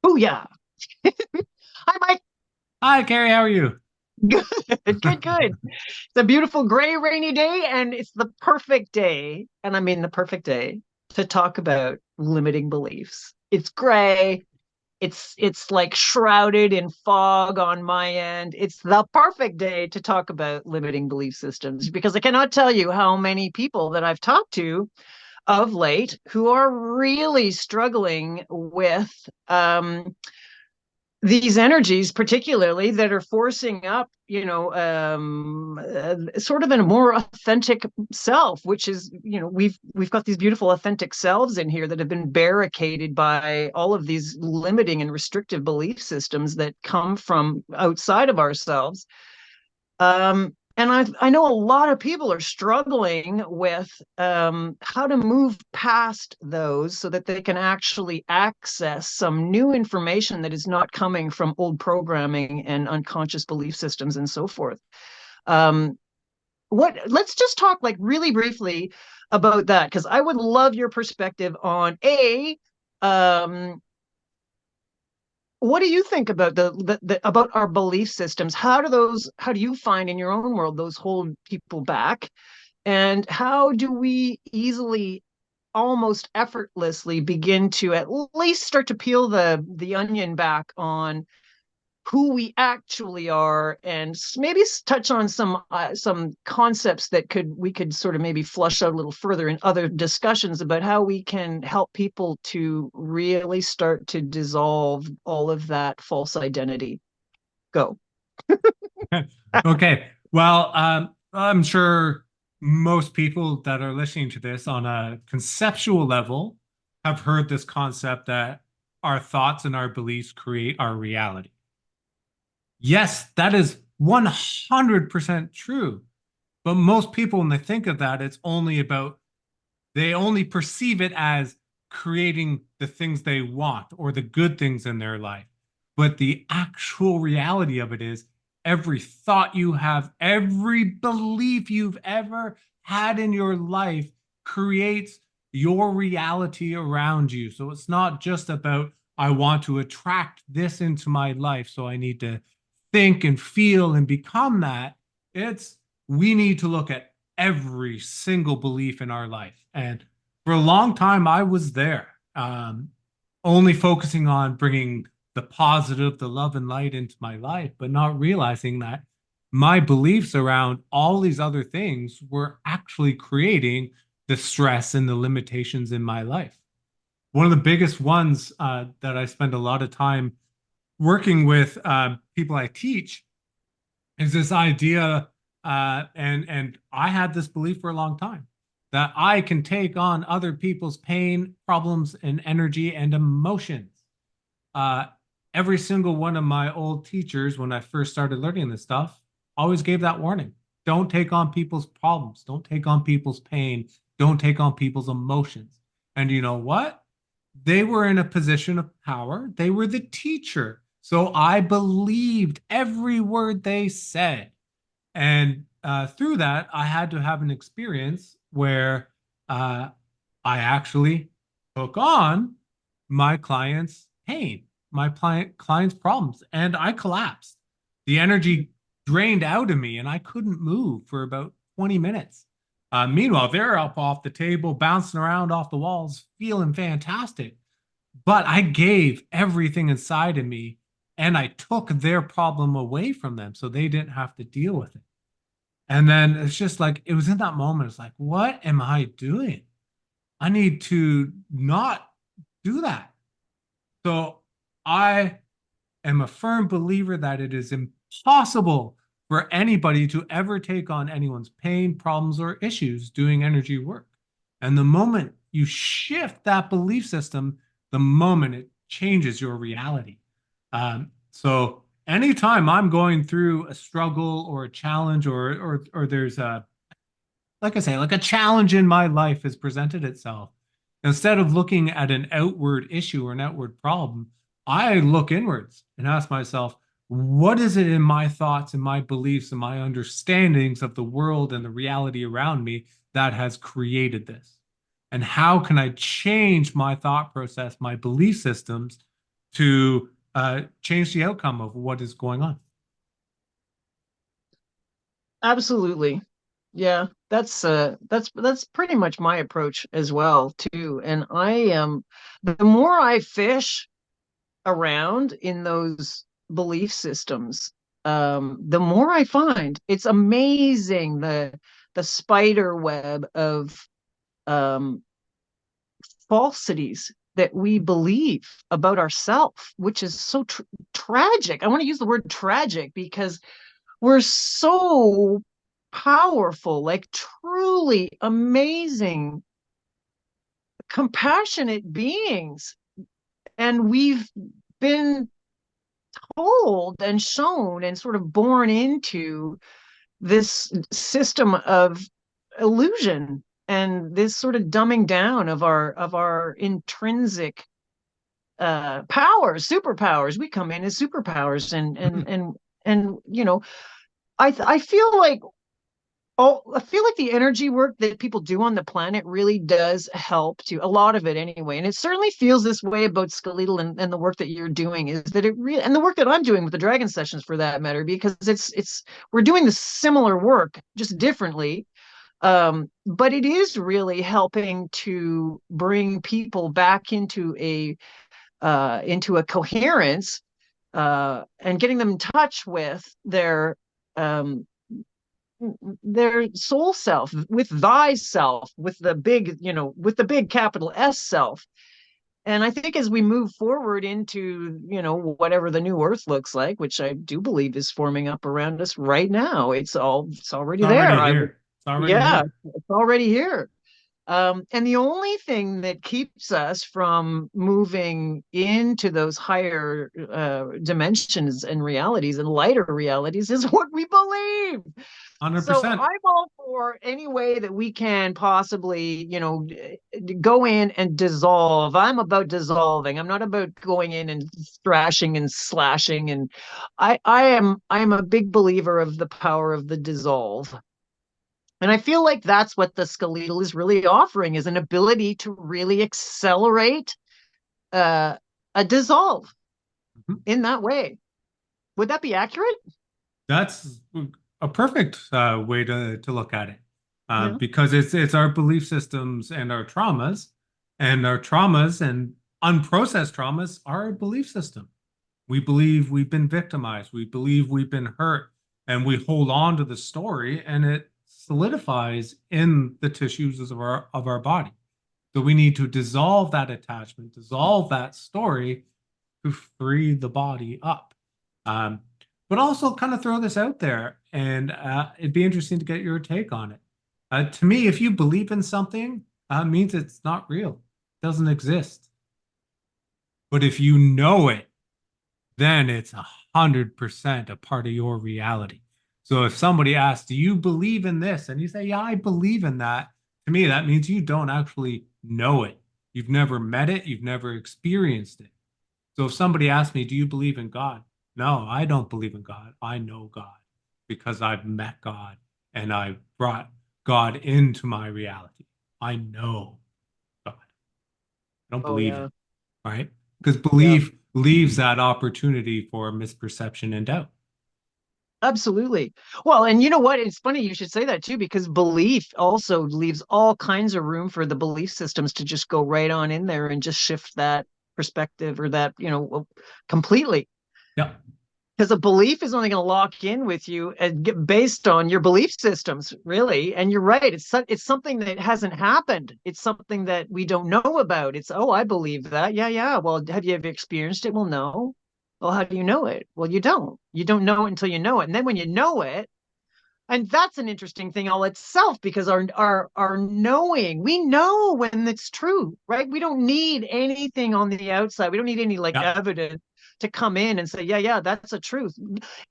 Oh yeah. Hi, Mike. Hi, Carrie. How are you? Good, good, good. It's a beautiful gray, rainy day, and it's the perfect day, and I mean the perfect day to talk about limiting beliefs. It's gray. It's like shrouded in fog on my end. It's the perfect day to talk about limiting belief systems because I cannot tell you how many people that I've talked to of late who are really struggling with these energies particularly that are forcing up sort of in a more authentic self, which is, we've got these beautiful authentic selves in here that have been barricaded by all of these limiting and restrictive belief systems that come from outside of ourselves. And I know a lot of people are struggling with how to move past those so that they can actually access some new information that is not coming from old programming and unconscious belief systems and so forth. Um, let's just talk like really briefly about that because I would love your perspective on um, what do you think about about our belief systems? How do you find in your own world those hold people back? And how do we easily, almost effortlessly begin to at least start to peel the onion back on who we actually are, and maybe touch on some concepts that could we could sort of maybe flush out a little further in other discussions about how we can help people to really start to dissolve all of that false identity. Go. Okay. Well, I'm sure most people that are listening to this on a conceptual level have heard this concept that our thoughts and our beliefs create our reality. Yes, that is 100% true. But most people, when they think of that, it's only about they only perceive it as creating the things they want or the good things in their life. But the actual reality of it is every thought you have, every belief you've ever had in your life creates your reality around you. So it's not just about, I want to attract this into my life. So I need to think and feel and become that. It's, we need to look at every single belief in our life. And for a long time, I was there, only focusing on bringing the positive, the love and light into my life, but not realizing that my beliefs around all these other things were actually creating the stress and the limitations in my life. One of the biggest ones that I spend a lot of time working with people I teach is this idea, and I had this belief for a long time that I can take on other people's pain, problems, and energy and emotions. Uh, every single one of my old teachers, when I first started learning this stuff, always gave that warning: don't take on people's problems, don't take on people's pain, don't take on people's emotions. And you know what? They were in a position of power. They were the teacher. So I believed every word they said. And through that, I had to have an experience where uh, I actually took on my client's pain, my client's problems, and I collapsed. The energy drained out of me, and I couldn't move for about 20 minutes. Meanwhile, they're up off the table, bouncing around off the walls, feeling fantastic. But I gave everything inside of me, and I took their problem away from them so they didn't have to deal with it. And then it's just like, it was in that moment, it's like, what am I doing? I need to not do that. So I am a firm believer that it is impossible for anybody to ever take on anyone's pain, problems, or issues doing energy work. And the moment you shift that belief system, the moment it changes your reality. So anytime I'm going through a struggle or a challenge, or there's a, like I say, like a challenge in my life has presented itself, instead of looking at an outward issue or an outward problem, I look inwards and ask myself, what is it in my thoughts and my beliefs and my understandings of the world and the reality around me that has created this? and how can I change my thought process, my belief systems to change the outcome of what is going on. Absolutely. Yeah, that's pretty much my approach as well too. And I am the more I fish around in those belief systems, the more I find it's amazing the spider web of um, falsities that we believe about ourselves, which is so tragic. I want to use the word tragic because we're so powerful, like truly amazing, compassionate beings. And we've been told and shown and sort of born into this system of illusion and this sort of dumbing down of our intrinsic powers, superpowers. We come in as superpowers, and I feel like I feel like the energy work that people do on the planet really does help to a lot of it anyway. And it certainly feels this way about skeletal and the work that you're doing is that it really, and the work that I'm doing with the Dragon Sessions for that matter, because we're doing the similar work just differently. But it is really helping to bring people back into a coherence, and getting them in touch with um, their soul self, with thyself, with the big, with the big capital S self. And I think as we move forward into, whatever the new earth looks like, which I do believe is forming up around us right now, it's already It's there. already here. It's already Yeah, here. it's already here. And the only thing that keeps us from moving into those higher dimensions and realities and lighter realities is what we believe. So 100%. I'm all for any way that we can possibly, go in and dissolve. I'm about dissolving. I'm not about going in and thrashing and slashing. And I'm a big believer of the power of the dissolve. And I feel like that's what the skeletal is really offering, is an ability to really accelerate uh, a dissolve Mhm. in that way. Would that be accurate? That's a perfect way to look at it, Yeah. because it's our belief systems and our traumas and unprocessed traumas are our belief system. We believe we've been victimized. We believe we've been hurt, and we hold on to the story, and it solidifies in the tissues of our body. So we need to dissolve that attachment, dissolve that story to free the body up. Um, but also kind of throw this out there, and it'd be interesting to get your take on it. To me, if you believe in something, means it's not real, it doesn't exist. But if you know it, then it's 100% a part of your reality. So if somebody asks, "Do you believe in this?" and you say, "Yeah, I believe in that," to me, that means you don't actually know it. You've never met it, you've never experienced it. So if somebody asks me, "Do you believe in God?" No, I don't believe in God. I know God because I've met God and I brought God into my reality. I know God. I don't Oh, believe yeah. it, right? Because Yeah. belief leaves that opportunity for misperception and doubt. Absolutely. Well, and you know what? It's funny you should say that too, because belief also leaves all kinds of room for the belief systems to just go right on in there and just shift that perspective or that, completely. Yeah. Because a belief is only going to lock in with you and get based on your belief systems, really. And you're right. It's something that hasn't happened. It's something that we don't know about. It's, oh, I believe that. Yeah, yeah. Well, have you ever experienced it? Well, no. Well, how do you know it? Well, you don't. You don't know it until you know it. And then when you know it, and that's an interesting thing all itself, because our knowing, we know when it's true, right? We don't need anything on the outside. We don't need any like Yeah. evidence to come in and say, yeah, yeah, that's a truth.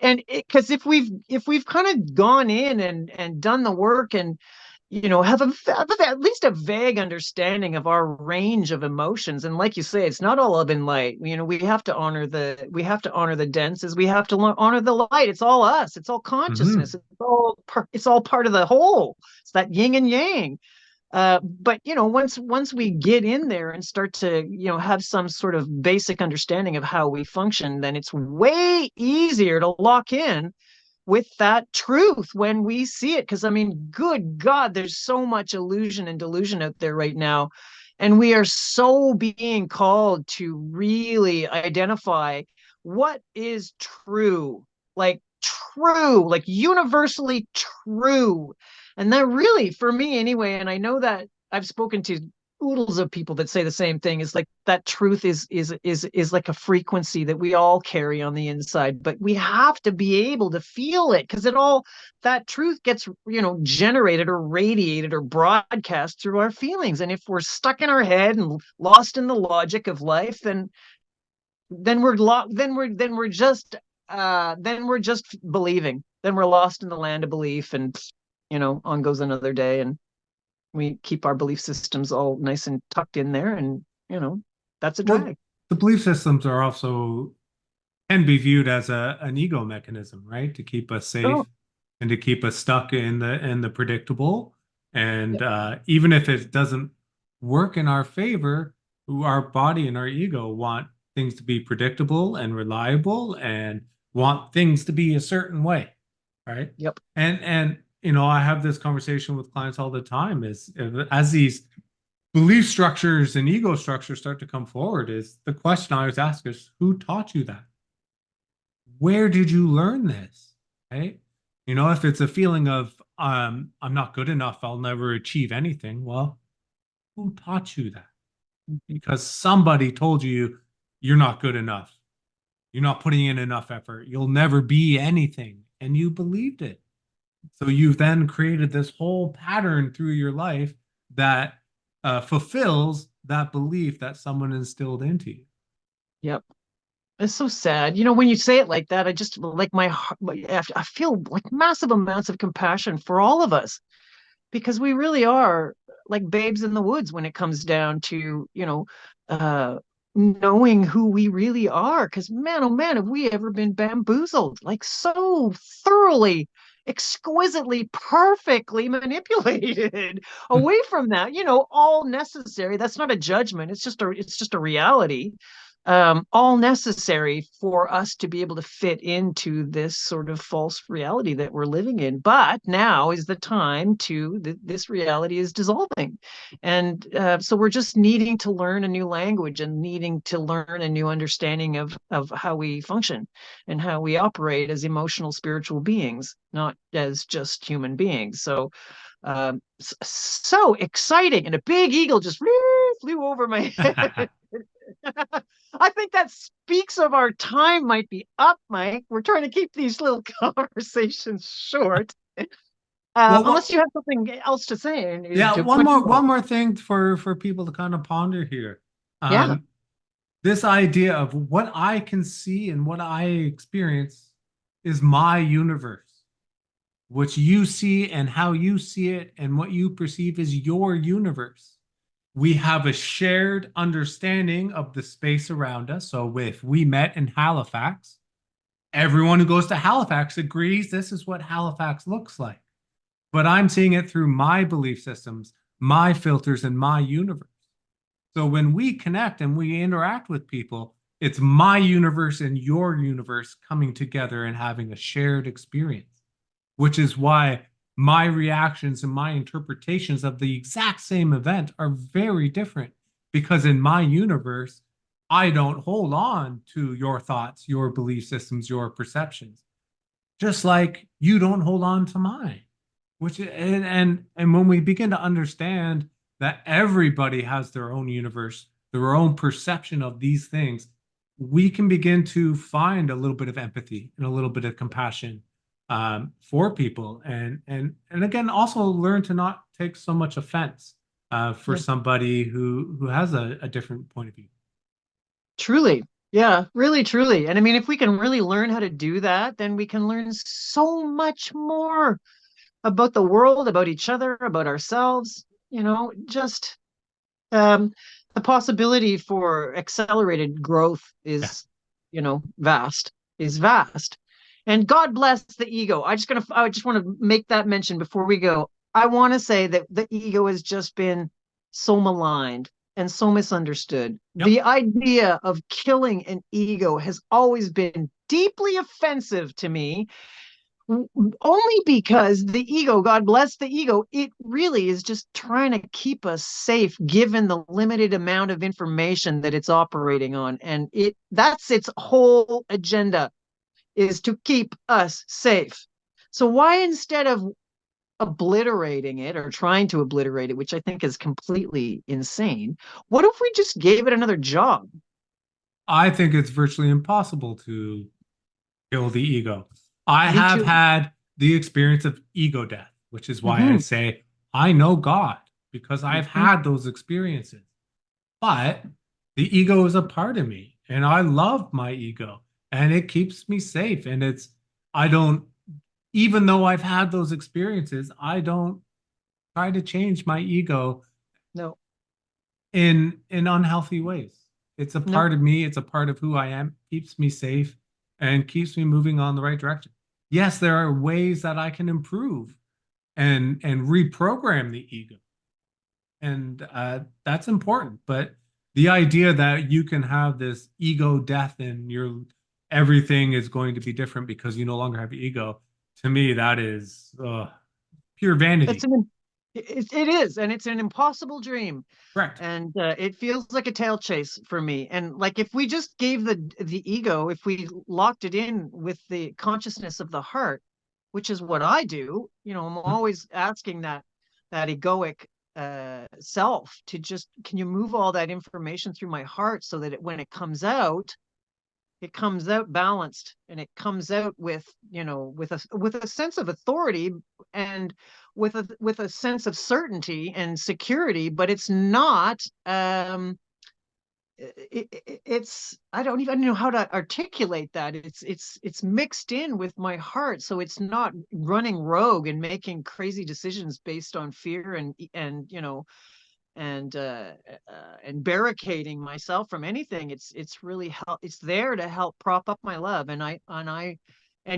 And because if we've kind of gone in and done the work and have at least a vague understanding of our range of emotions. And like you say, it's not all love and light. We have to honor the denses. We have to honor the light. It's all us. It's all consciousness. Hmm. It's all part of the whole. It's that yin and yang. But once we get in there and start to have some sort of basic understanding of how we function, then it's way easier to lock in with that truth when we see it. Because I mean, good God, there's so much illusion and delusion out there right now, and we are so being called to really identify what is true, like true, like universally true. And that really, for me anyway, and I know that I've spoken to oodles of people that say the same thing, is like that truth is like a frequency that we all carry on the inside, but we have to be able to feel it, because that truth gets generated or radiated or broadcast through our feelings. And if we're stuck in our head and lost in the logic of life, then we're just believing. Then we're lost in the land of belief, and on goes another day, and we keep our belief systems all nice and tucked in there, and that's a Well, drag. the belief systems are also can be viewed as an ego mechanism, right? To keep us Oh, safe and to keep us stuck in the predictable. And yep, even if it doesn't work in our favor, our body and our ego want things to be predictable and reliable and want things to be a certain way, right? yep. And I have this conversation with clients all the time is as these belief structures and ego structures start to come forward, is the question I always ask is, who taught you that? Where did you learn this? Right? If it's a feeling of I'm not good enough, I'll never achieve anything. Well, who taught you that? Because somebody told you you're not good enough. You're not putting in enough effort. You'll never be anything. And you believed it. So you've then created this whole pattern through your life that fulfills that belief that someone instilled into you. Yep. It's so sad. When you say it like that, I just like my heart, I feel like massive amounts of compassion for all of us, because we really are like babes in the woods when it comes down to, knowing who we really are. Because man, oh man, have we ever been bamboozled, like so thoroughly, exquisitely, perfectly manipulated away from that, all necessary. That's not a judgment. It's just a reality, all necessary for us to be able to fit into this sort of false reality that we're living in. But now is the time this reality is dissolving. And so we're just needing to learn a new language and needing to learn a new understanding of how we function and how we operate as emotional, spiritual beings, not as just human beings. So, so exciting. And a big eagle just flew over my head. I think that speaks of our time might be up, Mike. We're trying to keep these little conversations short. Well, Unless you have something else to say. yeah, To put you on. one more thing for people to kind of ponder here. Yeah. This idea of what I can see and what I experience is my universe. What you see and how you see it and what you perceive is your universe. We have a shared understanding of the space around us. So if we met in Halifax, everyone who goes to Halifax agrees this is what Halifax looks like. But I'm seeing it through my belief systems, my filters, and my universe. So when we connect and we interact with people, it's my universe and your universe coming together and having a shared experience, which is why my reactions and my interpretations of the exact same event are very different. Because in my universe, I don't hold on to your thoughts, your belief systems, your perceptions, just like you don't hold on to mine. Which and when we begin to understand that everybody has their own universe, their own perception of these things, we can begin to find a little bit of empathy and a little bit of compassion for people, and again, also learn to not take so much offense for Yeah. somebody who has a different point of view. Truly. Yeah, really, truly. And I mean, if we can really learn how to do that, then we can learn so much more about the world, about each other, about ourselves. Just um, the possibility for accelerated growth Yeah. is vast. And God bless the ego. I just want to make that mention before we go. I want to say that the ego has just been so maligned and so misunderstood. Yep. The idea of killing an ego has always been deeply offensive to me, only because the ego, God bless the ego, it really is just trying to keep us safe given the limited amount of information that it's operating on. And that's its whole agenda, is to keep us safe. So why, instead of obliterating it or trying to obliterate it, which I think is completely insane, what if we just gave it another job? I think it's virtually impossible to kill the ego. I Me have too. had the experience of ego death, which is why I Mm-hmm. say I know God because I've Mm-hmm. had those experiences. But the ego is a part of me, and I love my ego, and it keeps me safe. And I don't, even though I've had those experiences, I don't try to change my ego No, in unhealthy ways. It's a no. part of me, it's a part of who I am, keeps me safe and keeps me moving on the right direction. Yes, there are ways that I can improve and reprogram the ego. And that's important. But the idea that you can have this ego death and your everything is going to be different because you no longer have ego, to me, that is pure It's vanity. an it is, and it's an impossible dream, Correct. and it feels like a tail chase for me. And like, if we just gave the ego, if we locked it in with the consciousness of the heart, which is what I do, I'm always asking that egoic self to just, can you move all that information through my heart so that when it comes out balanced, and it comes out with, with a sense of authority, and with a sense of certainty and security, but it's not it's, I don't even know how to articulate that. It's mixed in with my heart, so it's not running rogue and making crazy decisions based on fear and and barricading myself from anything. It's really it's there to help prop up my love, and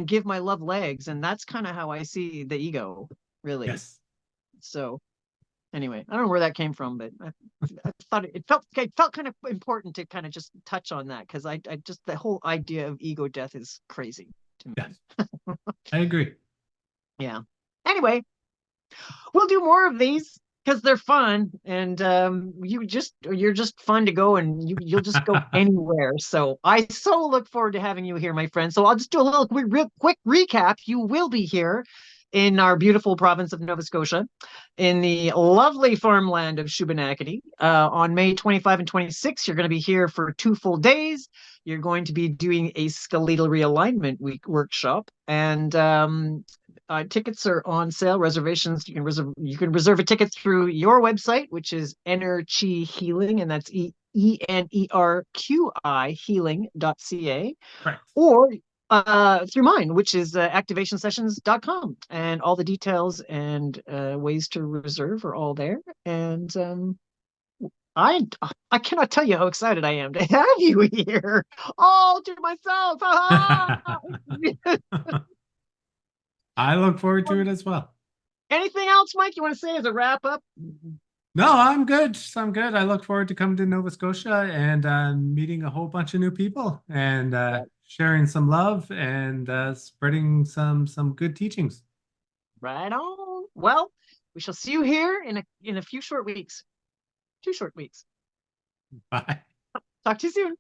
give my love legs, and that's kind of how I see the ego, really. Yes. So anyway, I don't know where that came from, but I thought it felt kind of important to kind of just touch on that, because I just, the whole idea of ego death is crazy to me. Yes. I agree. Yeah. Anyway, we'll do more of these because they're fun, and you're just fun to go, and you'll just go anywhere. So I so look forward to having you here, my friend. So I'll just do a little real quick recap. You will be here in our beautiful province of Nova Scotia, in the lovely farmland of Shubenacadie, on May 25 and 26. You're going to be here for 2 full days. You're going to be doing a skeletal realignment week workshop, and tickets are on sale. Reservations, you can reserve a ticket through your website, which is Energy Healing, and that's ENERQI healing.ca, Correct. or through mine, which is activationsessions.com, and all the details and ways to reserve are all there. And I I cannot tell you how excited I am to have you here all to myself. I look forward to it as well. Anything else, Mike, you want to say as a wrap up? No, I'm good. I'm good. I look forward to coming to Nova Scotia and meeting a whole bunch of new people and sharing some love and spreading some good teachings. Right on. Well, we shall see you here in a few short weeks. 2 short weeks. Bye. Talk to you soon.